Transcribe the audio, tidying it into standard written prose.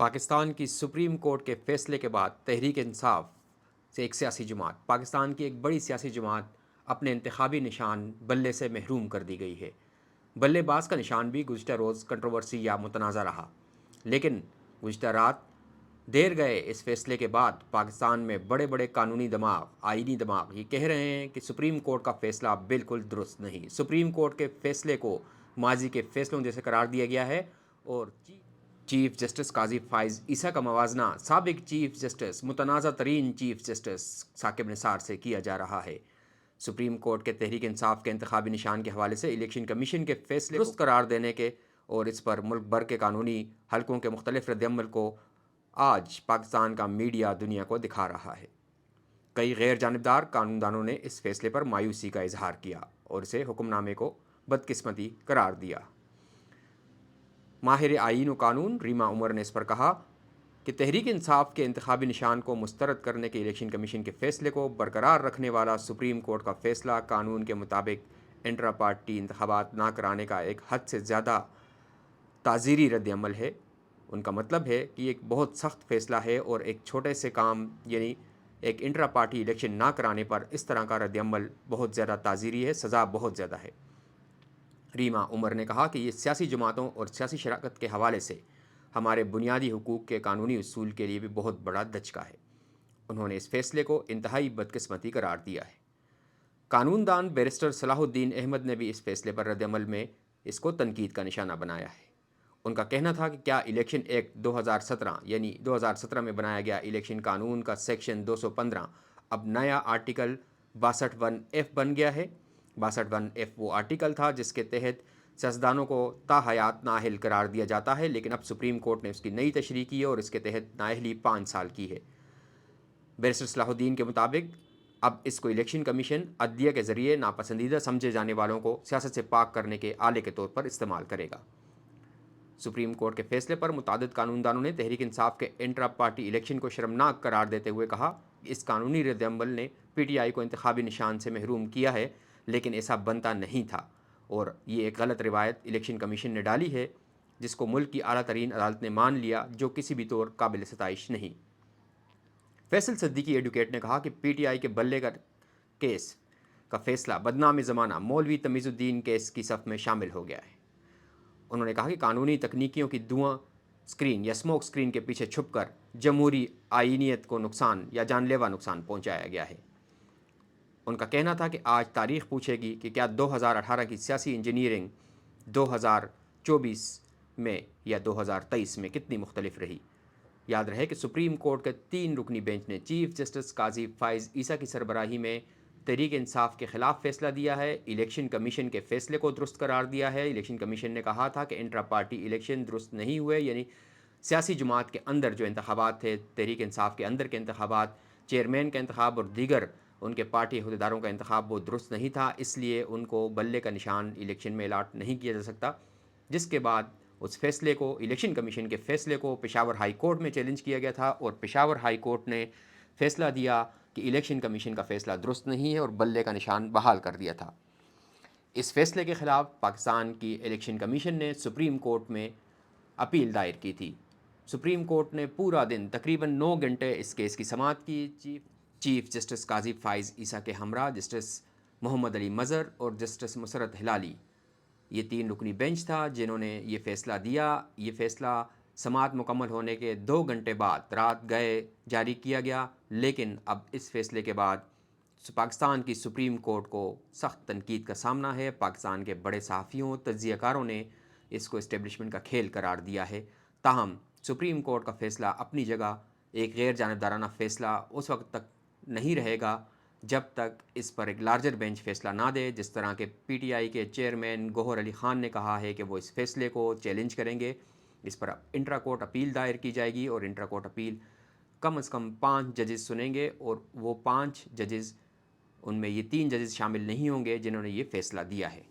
पाकिस्तान की supreme court के फैसले के बाद तहरीक इंसाफ से एक सियासी जमात, पाकिस्तान की एक बड़ी सियासी जमात अपने इंतखाबी निशान बल्ले से महरूम कर दी गई है। बल्लेबाज का निशान भी गुज़िश्ता रोज़ कंट्रोवर्सी या मुतनाज़ा रहा, लेकिन गुज़िश्ता रात देर गए इस फैसले के बाद पाकिस्तान में बड़े बड़े कानूनी दिमाग, आइनी दिमाग ये कह रहे हैं कि सुप्रीम कोर्ट का फ़ैसला बिल्कुल दुरुस्त नहीं। सुप्रीम कोर्ट के फ़ैसले को माजी के फ़ैसलों जैसे करार दिया गया है और चीफ जस्टिस काजी फ़ाइज़ ईसा का मवाजना साबिक चीफ जस्टिस, मुतनाज़ा तरीन चीफ जस्टिस साकिब निसार से किया जा रहा है। सुप्रीम कोर्ट के तहरीक इंसाफ के इंतखाबी निशान के हवाले से इलेक्शन कमीशन के फैसले दुरुस्त करार देने के और इस पर मुल्क भर के कानूनी हलकों के मुख्तलिफ रद्दअमल को आज पाकिस्तान का मीडिया दुनिया को दिखा रहा है। कई गैर जानबदार कानूनदानों ने इस फैसले पर मायूसी का इजहार किया और इसे हुक्मनामे को बदकिस्मती करार दिया। माहिर आईन व कानून रीमा उमर ने इस पर कहा कि तहरीक इंसाफ के इंतखाबी निशान को मुस्तरद करने के इलेक्शन कमीशन के फैसले को बरकरार रखने वाला सुप्रीम कोर्ट का फैसला कानून के मुताबिक इंट्रा पार्टी इंतखाबात ना कराने का एक हद से ज़्यादा ताज़ीरी रद्दअमल है। उनका मतलब है कि एक बहुत सख्त फ़ैसला है और एक छोटे से काम यानी एक इंट्रा पार्टी इलेक्शन ना कराने पर इस तरह का रद्दअमल बहुत ज़्यादा ताज़ीरी है, सज़ा बहुत ज़्यादा है। रीमा उमर ने कहा कि ये सियासी जमातों और सियासी शराकत के हवाले से हमारे बुनियादी हुकूक के कानूनी उसूल के लिए भी बहुत बड़ा दचका है। उन्होंने इस फैसले को इंतहाई बदकिस्मती करार दिया है। कानूनदान बैरिस्टर सलाहुद्दीन अहमद ने भी इस फैसले पर रद्दअमल में इसको तनकीद का निशाना बनाया है। उनका कहना था कि क्या इलेक्शन एक्ट 2017 यानी 2017 में बनाया गया इलेक्शन कानून का सेक्शन 215 अब नया आर्टिकल 62(1)F बन गया है। 62(1)F वो आर्टिकल था जिसके तहत सियासतदानों को ताहयात नाअहल करार दिया जाता है, लेकिन अब सुप्रीम कोर्ट ने उसकी नई तशरीह की है और इसके तहत नाअहली 5 साल की है। बैरिस्टर सलाहुद्दीन के मुताबिक अब इसको इलेक्शन कमीशन अदलिया के ज़रिए नापसंदीदा समझे जाने वालों को सियासत से पाक करने के आले के तौर पर इस्तेमाल करेगा। सुप्रीम कोर्ट के फैसले पर मुतादिद कानूनदानों ने तहरीक इंसाफ के इंट्रा पार्टी इलेक्शन को शर्मनाक करार देते हुए कहा कि इस कानूनी रद्दअमल ने PTI को इंतखाबी निशान से महरूम किया है, लेकिन ऐसा बनता नहीं था और ये एक गलत रिवायत इलेक्शन कमीशन ने डाली है जिसको मुल्क की आला तरीन अदालत ने मान लिया, जो किसी भी तौर काबिल सताइश नहीं। फैसल सिद्दीकी एडवोकेट ने कहा कि PTI के बल्ले का केस का फैसला बदनाम ज़माना मौलवी तमीज़ुद्दीन केस की सफ़ में शामिल हो गया है। उन्होंने कहा कि कानूनी तकनीकियों की धुआं स्क्रीन या स्मोक स्क्रीन के पीछे छुपकर जमहूरी आईनियत को नुकसान या जानलेवा नुकसान पहुंचाया गया है। उनका कहना था कि आज तारीख पूछेगी कि क्या 2018 की सियासी इंजीनियरिंग 2024 में या 2023 में कितनी मुख्तलिफ रही। याद रहे कि सुप्रीम कोर्ट के 3 रुकनी बेंच ने चीफ जस्टिस काजी फ़ाइज़ ईसा की सरबराही में तहरीक इंसाफ के ख़िलाफ़ फ़ैसला दिया है। इलेक्शन कमीशन के फ़ैसले को दुरुस्त करार दिया है। इलेक्शन कमीशन ने कहा था कि इंट्रा पार्टी इलेक्शन दुरुस्त नहीं हुए, यानी सियासी जमात के अंदर जो इंतखाबात थे, तहरीक इंसाफ के अंदर के इंतखाबात, चेयरमैन का इंतखाब और दीगर उनके पार्टी अहदेदारों का इंतखाब वो दुरुस्त नहीं था, इसलिए उनको बल्ले का निशान इलेक्शन में अलाट नहीं किया जा सकता। जिसके बाद उस फैसले को, इलेक्शन कमीशन के फ़ैसले को पेशावर हाई कोर्ट में चैलेंज किया गया था और पेशावर हाई कोर्ट ने फ़ैसला दिया कि इलेक्शन कमीशन का फ़ैसला दुरुस्त नहीं है और बल्ले का निशान बहाल कर दिया था। इस फैसले के ख़िलाफ़ पाकिस्तान की इलेक्शन कमीशन ने सुप्रीम कोर्ट में अपील दायर की थी। सुप्रीम कोर्ट ने पूरा दिन तकरीबन 9 घंटे इस केस की समाअत की। चीफ जस्टिस काजी फ़ाइज़ ईसा के हमरा जस्टिस मोहम्मद अली मज़र और जस्टिस मुसरत हिलाली, ये 3 रुकनी बेंच था जिन्होंने ये फ़ैसला दिया। ये फ़ैसला समाअत मुकम्मल होने के 2 घंटे बाद रात गए जारी किया गया, लेकिन अब इस फ़ैसले के बाद पाकिस्तान की सुप्रीम कोर्ट को सख्त तनकीद का सामना है। पाकिस्तान के बड़े सहाफ़ियों, तज्ज़ियाकारों ने इसको इस्टेब्लिशमेंट का खेल करार दिया है। ताहम सुप्रीम कोर्ट का फ़ैसला अपनी जगह एक गैर जानिबदाराना फ़ैसला उस वक्त तक नहीं रहेगा जब तक इस पर एक लार्जर बेंच फ़ैसला ना दे। जिस तरह के PTI के चेयरमैन गौहर अली ख़ान ने कहा है कि वो इस फ़ैसले को चैलेंज करेंगे। इस पर इंट्रा कोर्ट अपील दायर की जाएगी और इंट्रा कोर्ट अपील कम से कम 5 जजेस सुनेंगे और वो 5 जजेस, उनमें ये 3 जजेस शामिल नहीं होंगे जिन्होंने ये फ़ैसला दिया है।